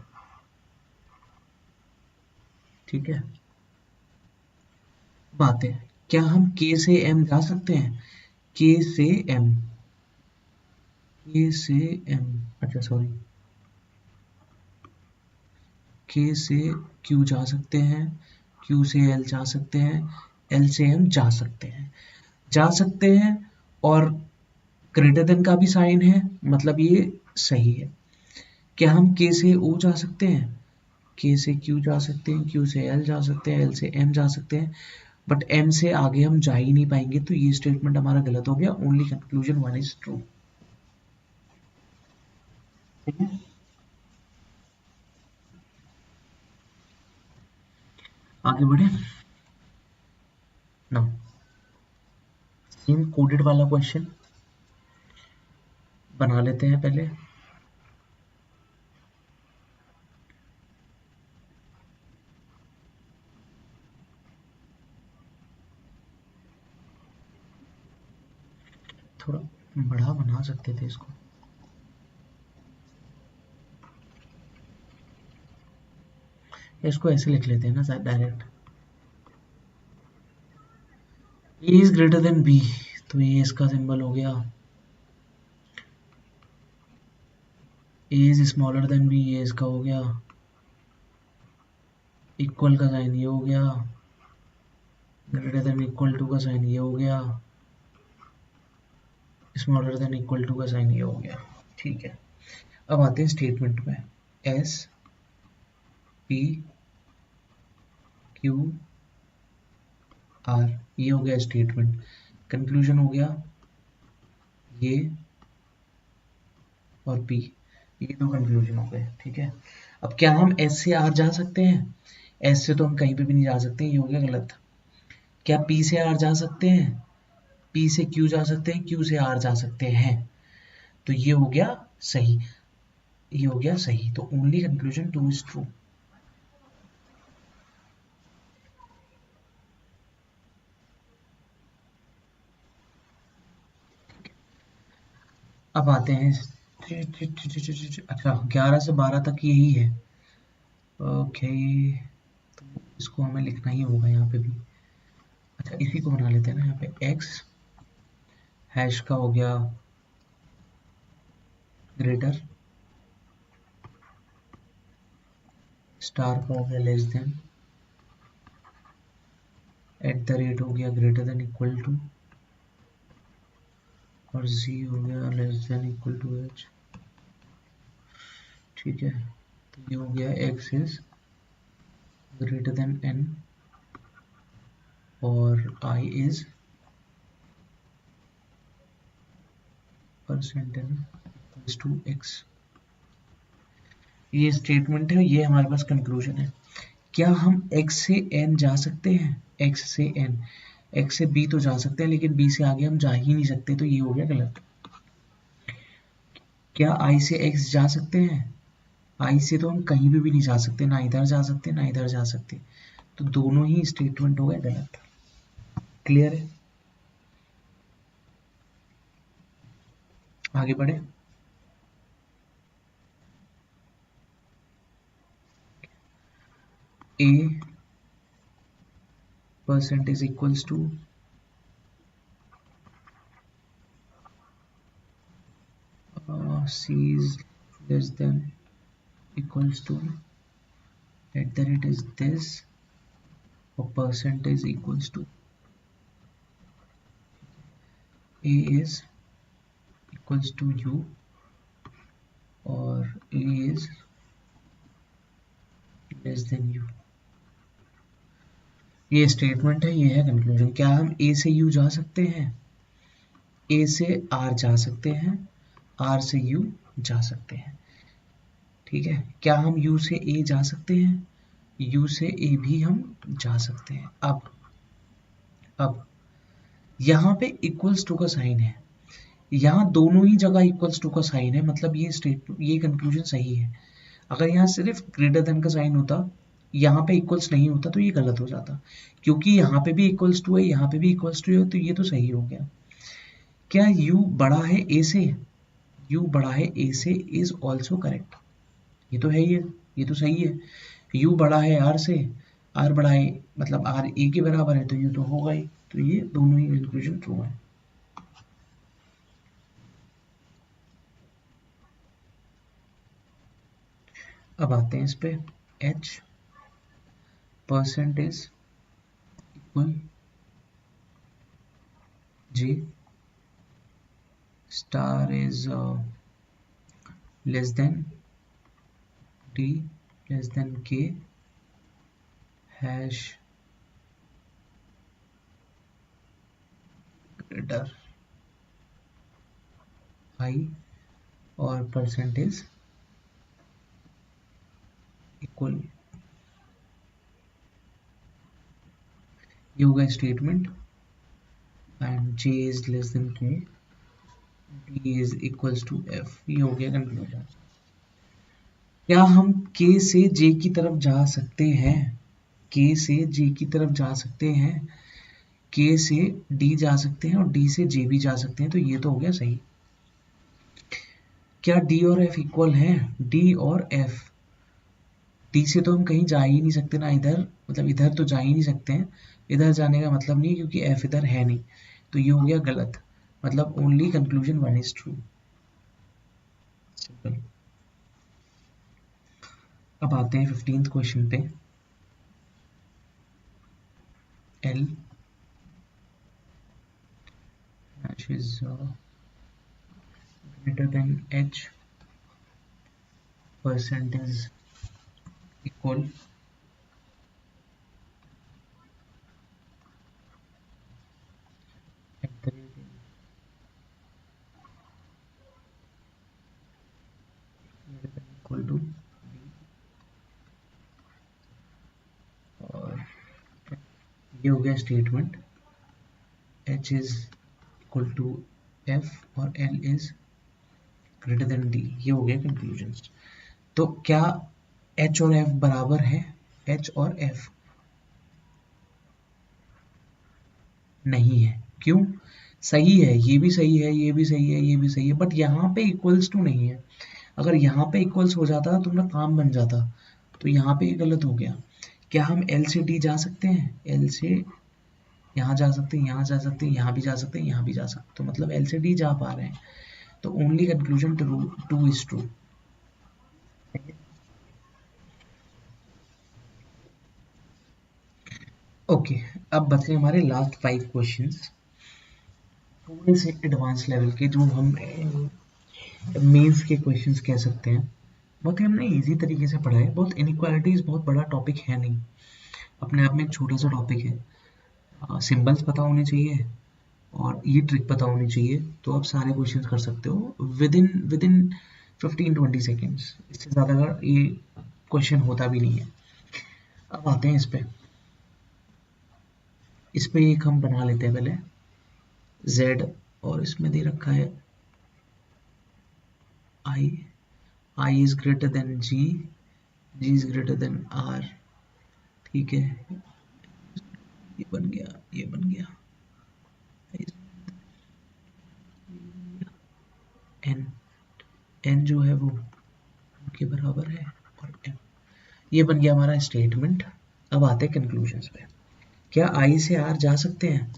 ठीक है, बात है, क्या हम k से m जा सकते हैं? k से m, k से m, अच्छा सॉरी, k से q जा सकते हैं, q से l जा सकते हैं, l से m जा सकते हैं, जा सकते हैं, और ग्रेटर देन का भी साइन है, मतलब ये सही है। क्या हम k से o जा सकते हैं? k से q जा सकते हैं, q से l जा सकते हैं, l से m जा सकते हैं, बट m से आगे हम जा ही नहीं पाएंगे, तो ये स्टेटमेंट हमारा गलत हो गया। Only conclusion one is true. ठीक है, आगे बढ़े ना, सेम कोडेड वाला क्वेश्चन बना लेते हैं पहले। थोड़ा बड़ा बना सकते थे इसको, इसको ऐसे लिख लेते हैं ना शायद direct, A is greater than B, तो ये इसका सिंबल हो गया, A is smaller than B, ये इसका हो गया, इक्वल का साइन ये हो गया, ग्रेटर देन इक्वल टू का साइन ये हो गया, स्मॉलर देन इक्वल टू का साइन ये हो गया। ठीक है, अब आते हैं स्टेटमेंट में, एस पी क्यू आर, ये हो गया स्टेटमेंट। कंक्लूजन हो गया ये और पी, ये दो कंक्लूजन हो गए। ठीक है, अब क्या हम एस से आर जा सकते हैं? एस से तो हम कहीं पे भी नहीं जा सकते, ये हो गया गलत। क्या पी से आर जा सकते हैं? पी से क्यू जा सकते हैं, क्यू से आर जा सकते हैं, तो ये हो गया सही, ये हो गया सही, तो only conclusion two is true. अब आते हैं, अच्छा 11 से 12 तक यही है। ओके, तो इसको हमें लिखना ही होगा यहाँ पे भी। अच्छा, इसी को बना लेते हैं ना, यहाँ पे x हैश का हो गया ग्रेटर, स्टार का हो गया less than, at the rate हो गया ग्रेटर देन इक्वल टू, और z हो गया less than equal to h। ठीक है, तो ये हो गया x is greater than n, और I is percent n equals to x। ये स्टेटमेंट है, ये हमारे पास कंक्लूजन है। क्या हम x से n जा सकते हैं? x से n, x से b तो जा सकते हैं, लेकिन b से आगे हम जा ही नहीं सकते, तो ये हो गया गलत। क्या I से x जा सकते हैं? I से तो हम कहीं भी नहीं जा सकते, ना इधर जा सकते ना इधर जा सकते, तो दोनों ही स्टेटमेंट हो गए गलत। क्लियर है, आगे बढ़े। a percent is equals to C is less than equals to @ is this और percentage equals to A is equals to U और A is less than U। ये स्टेटमेंट है, ये है कंक्लूजन। क्या हम A से U जा सकते हैं? A से R जा सकते हैं, R से U जा सकते हैं, ठीक है। क्या हम U से A जा सकते हैं? U से A भी हम जा सकते हैं। अब यहाँ पे इक्वल्स टू का साइन है, यहाँ दोनों ही जगह इक्वल्स टू का साइन है, मतलब ये कंक्लूजन सही है। अगर यहाँ सिर्फ ग्रेटर देन का साइन होता, यहाँ पे इक्वल्स नहीं होता, तो ये गलत हो जाता। क्योंकि यहाँ पे भी इक्वल्स टू है, यहाँ पे भी इक्वल्स टू है, तो ये तो सही हो गया। क्या U बड़ा है A से? U बड़ा है A से इज ऑल्सो करेक्ट, ये तो है ही है, ये तो सही है। U बड़ा है R से, R बड़ा है मतलब R A के बराबर है, तो ये तो होगा ही। तो ये दोनों ही कंक्लूजन ट्रू है। अब आते हैं इस पे, H percentage equal J star is less than D less than K hash greater I और परसेंटेज इक्वल, ये होगा statement. And J is less than K, D is equals to F, ये हो गया कंक्लूजन। क्या हम K से J की तरफ जा सकते हैं? K से J की तरफ जा सकते हैं, K से D जा सकते हैं और D से J भी जा सकते हैं, तो ये तो हो गया सही। क्या D और F इक्वल है? D और F, D से तो हम कहीं जा ही नहीं सकते ना, इधर मतलब इधर तो जा ही नहीं सकते हैं, इधर जाने का मतलब नहीं, क्योंकि F इधर है नहीं, तो ये हो गया गलत। मतलब only conclusion 1 is true, simple. अब आते हैं 15th क्वेश्चन पे। L is greater than H percentage equal equal to B और ये हो गया statement. H is equal to F और L is greater than D, ये हो गया कंक्लूजन्स। तो क्या H और F बराबर है? H और F नहीं है, क्यों? सही है, ये भी सही है, ये भी सही है, ये भी सही है, बट यहाँ पे इक्वल्स टू नहीं है। अगर यहाँ पे इक्वल्स हो जाता तो अपना काम बन जाता, तो यहाँ पे गलत हो गया। क्या हम L से D जा सकते हैं? L से यहाँ जा सकते हैं, यहाँ जा सकते हैं, यहाँ भी जा सकते हैं, यहाँ भी जा सकते हैं, तो मतलब L से D जा पा रहे हैं, तो only conclusion 2 is true. Okay, अब बचे हमारे लास्ट 5 क्वेश्चंस, थोड़े से एडवांस लेवल के, जो हम मेंस के क्वेश्चंस कह सकते हैं। बहुत ही हमने इजी तरीके से पढ़ा है, बहुत इनइक्वालिटीज बहुत बड़ा टॉपिक है नहीं, अपने आप में एक छोटा सा टॉपिक है। सिंबल्स पता होने चाहिए और ये ट्रिक पता होनी चाहिए, तो आप सारे क्वेश्चंस कर सकते हो विद इन 15-20 सेकेंड्स, इससे ज़्यादा अगर ये क्वेश्चन होता भी नहीं है। अब आते हैं इस पे एक हम बना लेते हैं पहले, Z और इसमें दे रखा है I is greater than G is greater than R, ठीक है, ये बन गया N जो है वो के बराबर है और M, ये बन गया हमारा स्टेटमेंट। अब आते हैं कंक्लूजन्स पे। क्या I से R जा सकते हैं?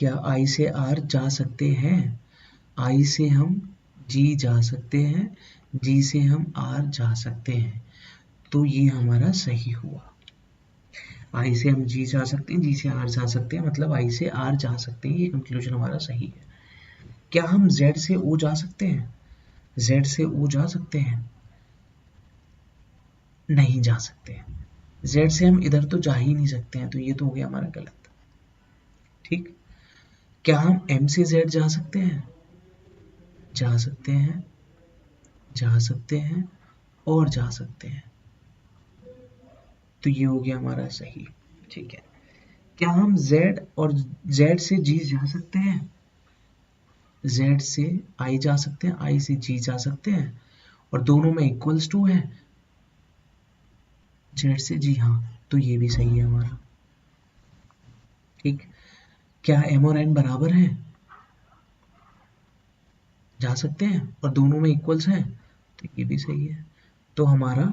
क्या आई से आर जा सकते हैं? आई से हम जी जा सकते हैं, जी से हम आर जा सकते हैं, तो ये हमारा सही हुआ। आई से हम जी जा सकते हैं, जी से आर जा सकते हैं, मतलब आई से आर जा सकते हैं, ये कंक्लूजन हमारा सही है। क्या हम जेड से ओ जा सकते हैं? जेड से ओ जा सकते हैं? नहीं जा सकते हैं। जेड से हम इधर तो जा ही नहीं सकते हैं, तो ये तो हो गया हमारा गलत। ठीक। क्या हम एम से जेड जा सकते हैं? जा सकते हैं, जा सकते हैं और जा सकते हैं, तो ये हो गया हमारा सही। ठीक है। क्या हम z और z से g जा सकते हैं? z से i जा सकते हैं, i से g जा सकते हैं, और दोनों में इक्वल्स टू है, z से g, हाँ, तो ये भी सही है हमारा। ठीक। क्या m और n बराबर हैं? जा सकते हैं, और दोनों में इक्वल्स हैं, तो ये भी सही है। तो हमारा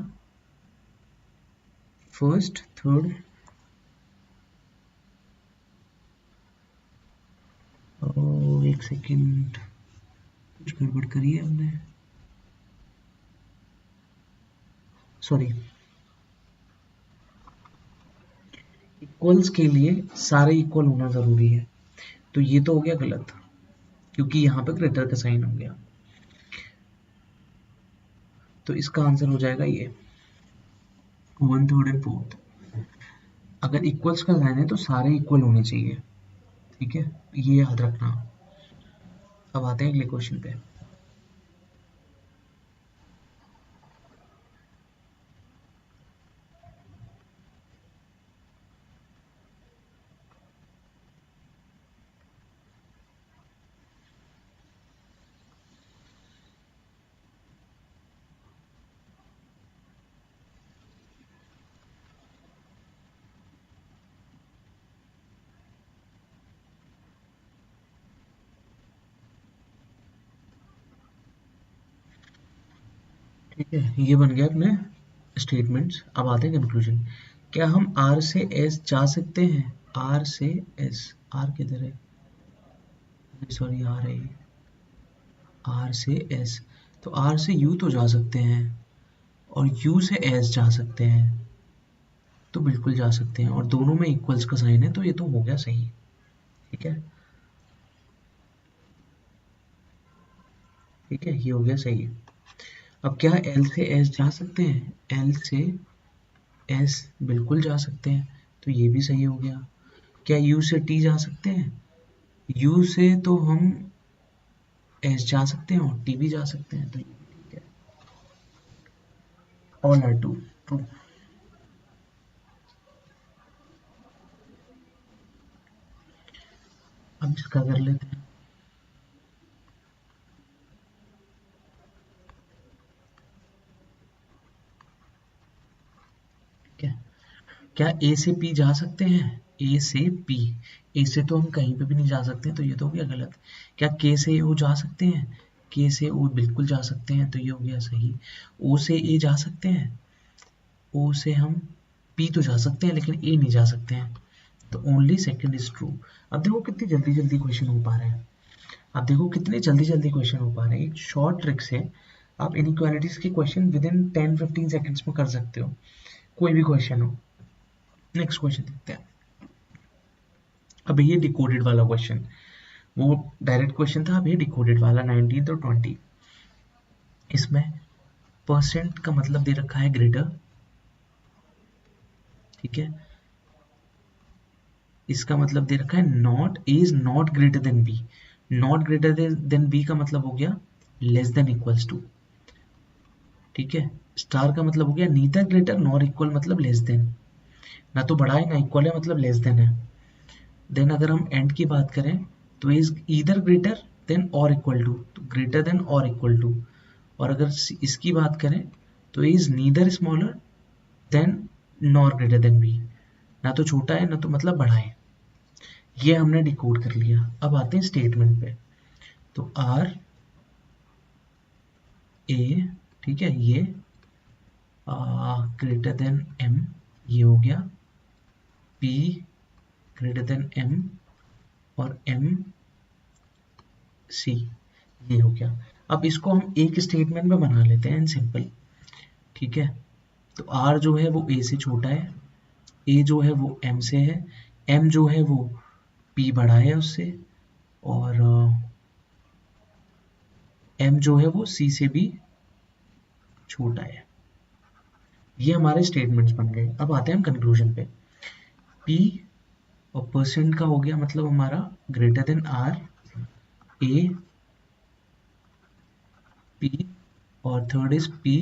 फर्स्ट, थर्ड और एक सेकेंड, कुछ गड़बड़ करी है हमने, सॉरी। इक्वल्स के लिए सारे इक्वल होना जरूरी है, तो ये तो हो गया गलत, क्योंकि यहाँ पे ग्रेटर का साइन हो गया, तो इसका आंसर हो जाएगा ये 1/3 एंड 4th। अगर इक्वल्स का साइन है तो सारे इक्वल होने चाहिए, ठीक है, ये याद रखना। अब आते हैं अगले क्वेश्चन पे। ठीक है, ये बन गया अपने स्टेटमेंट्स। अब आते हैं कंक्लूजन। क्या हम आर से एस जा सकते हैं? आर से एस, आर किधर है, सॉरी आर है, आर से एस, तो आर से यू तो जा सकते हैं, और यू से एस जा सकते हैं, तो बिल्कुल जा सकते हैं, और दोनों में इक्वल्स का साइन है, तो ये तो हो गया सही। ठीक है, ठीक है, ये हो गया सही। अब क्या एल से एस जा सकते हैं? एल से एस बिल्कुल जा सकते हैं, तो ये भी सही हो गया। क्या यू से टी जा सकते हैं? यू से तो हम एस जा सकते हैं और टी भी जा सकते हैं, तो ये भी ठीक है। All are true, true. अब इसका कर लेते हैं। क्या क्या ए से पी जा सकते हैं? ए से पी, ए से तो हम कहीं पे भी नहीं जा सकते, तो ये तो हो गया गलत। क्या के से ओ जा सकते हैं? के से ओ बिल्कुल जा सकते हैं, तो ये हो गया सही। ओ से ए जा सकते हैं? ओ से हम पी तो जा सकते हैं, लेकिन ए नहीं जा सकते हैं, तो ओनली सेकंड इज ट्रू। अब देखो कितनी जल्दी जल्दी क्वेश्चन हो पा रहे हैं, अब देखो कितने जल्दी जल्दी क्वेश्चन हो पा रहे हैं। एक शॉर्ट ट्रिक से आप इनइक्वालिटीज के क्वेश्चन विद इन 10-15 सेकंड्स में कर सकते हो, कोई भी क्वेश्चन हो। नेक्स्ट क्वेश्चन देखते हैं। अब ये डिकोडेड वाला क्वेश्चन, वो डायरेक्ट क्वेश्चन था, अब ये डिकोडेड वाला 19 और 20। इसमें परसेंट का मतलब दे रखा है ग्रेटर, ठीक है, इसका मतलब दे रखा है not, is not greater than B. Not greater than B का मतलब हो गया लेस देन इक्वल्स टू, ठीक है। स्टार का मतलब हो गया नीदर ग्रेटर नॉर इक्वल, मतलब लेस देन, ना तो बड़ा है ना इक्वल है, मतलब लेस देन है। देन अगर हम एंड की बात करें तो इज ईदर ग्रेटर देन और इक्वल टू, तो ग्रेटर देन और इक्वल टू। और अगर इसकी बात करें तो is neither smaller than nor greater than B, ना तो छोटा है ना तो मतलब बड़ा है। ये हमने डिकोड कर लिया। अब आते हैं स्टेटमेंट पे। तो आर ए, ठीक है, ये ग्रेटर देन एम, ये हो गया, पी ग्रेटर देन एम, और एम सी, ये हो गया। अब इसको हम एक स्टेटमेंट में बना लेते हैं सिंपल, ठीक है। तो आर जो है वो ए से छोटा है, ए जो है वो एम से है, एम जो है वो पी बड़ा है उससे, और एम जो है वो सी से भी छोटा है। ये हमारे स्टेटमेंट्स बन गए। अब आते हैं हम कंक्लूजन पे। पी और परसेंट का हो गया मतलब हमारा greater than R A P, और third is P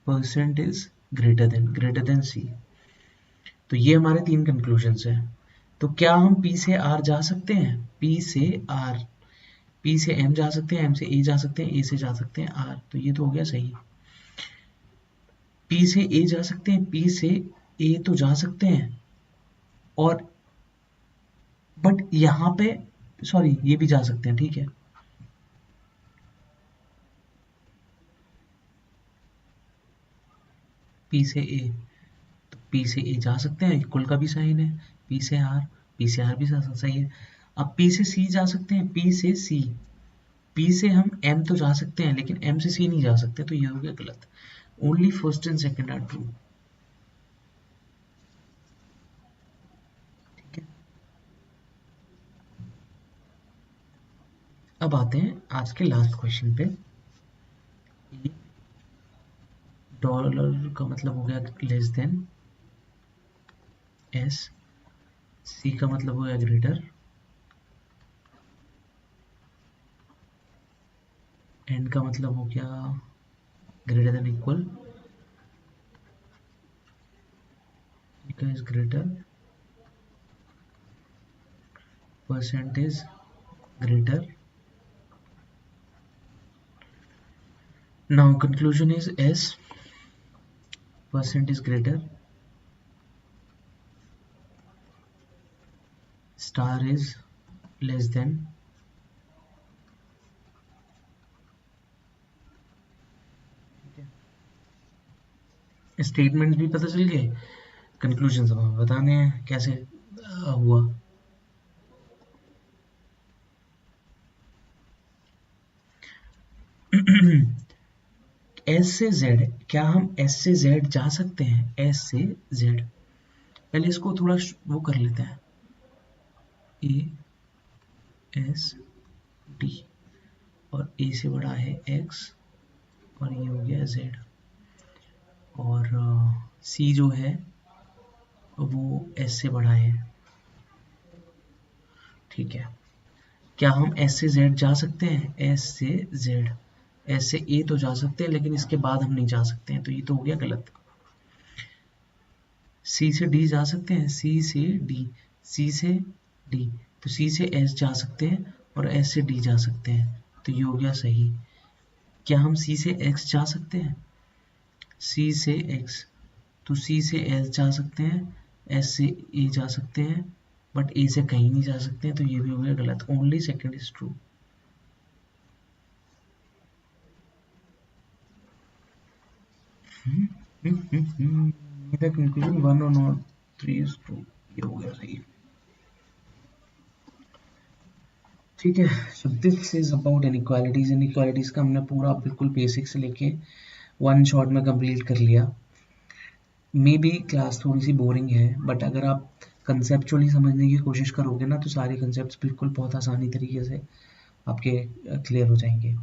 percent is greater than C. तो ये हमारे तीन कंक्लूजन्स हैं। तो क्या हम P से R जा सकते हैं? P से R, P से M जा सकते हैं, M से A जा सकते हैं, A से जा सकते हैं R। तो ये तो हो गया सही। P से A जा सकते हैं, P से A तो जा सकते हैं, और बट यहाँ पे सॉरी ये भी जा सकते हैं, ठीक है। P से A, तो P से A जा सकते हैं, इक्वल का भी साइन है, P से R भी सही है। अब P से C जा सकते हैं, P से C, P से हम M तो जा सकते हैं लेकिन M से C नहीं जा सकते, तो ये हो गया गलत। Only first and second are true, ठीक है। अब आते हैं आज के लास्ट क्वेश्चन पे। डॉलर का मतलब हो गया लेस देन, एस, सी का मतलब हो गया ग्रेटर, एन का मतलब हो गया ग्रेटर देन इक्वल, का is greater, percentage greater. Now conclusion is S, percent is greater, star is less then, statement भी पता चल गए, कंक्लूजन सब हमें बताने हैं कैसे हुआ। एस से जेड, क्या हम एस से जेड जा सकते हैं? एस से जेड, पहले इसको थोड़ा वो कर लेते हैं, ए एस डी, और ए से बड़ा है एक्स, और ये हो गया जेड, और सी जो है वो एस से बड़ा है, ठीक है। क्या हम एस से जेड जा सकते हैं? एस से जेड, एस से ए तो जा सकते हैं लेकिन इसके बाद हम नहीं जा सकते हैं, तो ये तो हो गया गलत। सी से डी जा सकते हैं, सी से डी, सी से डी, तो सी से एस जा सकते हैं और एस से डी जा सकते हैं, तो ये हो गया सही। क्या हम सी से एक्स जा सकते हैं? सी से एक्स, तो सी से एस जा सकते हैं, एस से ए जा सकते हैं, बट ए से कहीं नहीं जा सकते हैं, तो ये भी हो गया गलत। Only second is true. मेरा कंक्लूजन 1 और नॉट 3 इज ट्रू, ये हो गया सही, ठीक है। So this is about inequalities. Inequalities का हमने पूरा बिल्कुल बेसिक से लेके वन शॉट में कंप्लीट कर लिया। मे बी क्लास थोड़ी सी बोरिंग है, बट अगर आप कंसेप्चुअली समझने की कोशिश करोगे ना, तो सारे कंसेप्ट बिल्कुल बहुत आसानी तरीके से आपके क्लियर हो जाएंगे।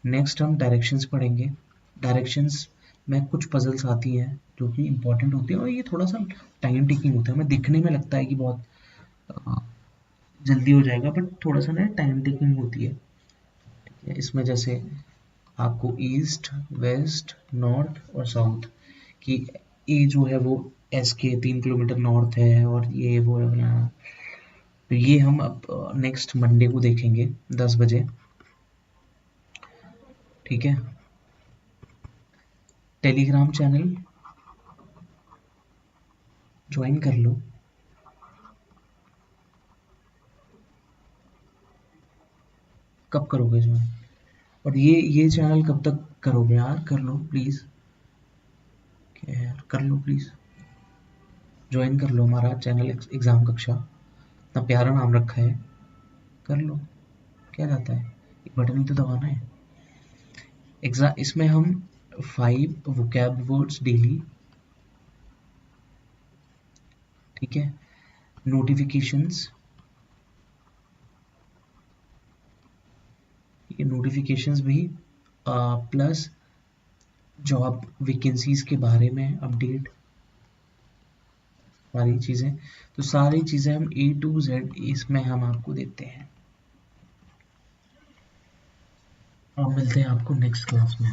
नेक्स्ट हम डायरेक्शंस पढ़ेंगे। डायरेक्शंस में कुछ पजल्स आती हैं जो कि इंपॉर्टेंट होती है, और ये थोड़ा सा टाइम टेकिंग होता है। हमें दिखने में लगता है कि बहुत जल्दी हो जाएगा, बट थोड़ा सा ना टाइम टेकिंग होती है, ठीक है। इसमें जैसे आपको ईस्ट, वेस्ट, नॉर्थ और साउथ की, ए जो है वो एस के 3 किलोमीटर नॉर्थ है, और ये वो है अपना, तो ये हम अब नेक्स्ट मंडे को देखेंगे 10 बजे, ठीक है। टेलीग्राम चैनल ज्वाइन कर लो। कब करोगे ज्वाइन? और ये चैनल कब तक करोगे यार? कर लो प्लीज, क्या यार, कर लो प्लीज, ज्वाइन कर लो हमारा चैनल एग्जाम कक्षा। इतना प्यारा नाम रखा है, कर लो, क्या जाता है, बटन ही तो दबाना है। इसमें हम 5 vocab वर्ड्स डेली, ठीक है, नोटिफिकेशंस, ठीक है, नोटिफिकेशंस भी, प्लस जॉब वैकेंसीज के बारे में अपडेट, सारी चीज़ें, तो सारी चीज़ें हम A to Z इसमें हम आपको देते हैं। अब मिलते हैं आपको नेक्स्ट क्लास में।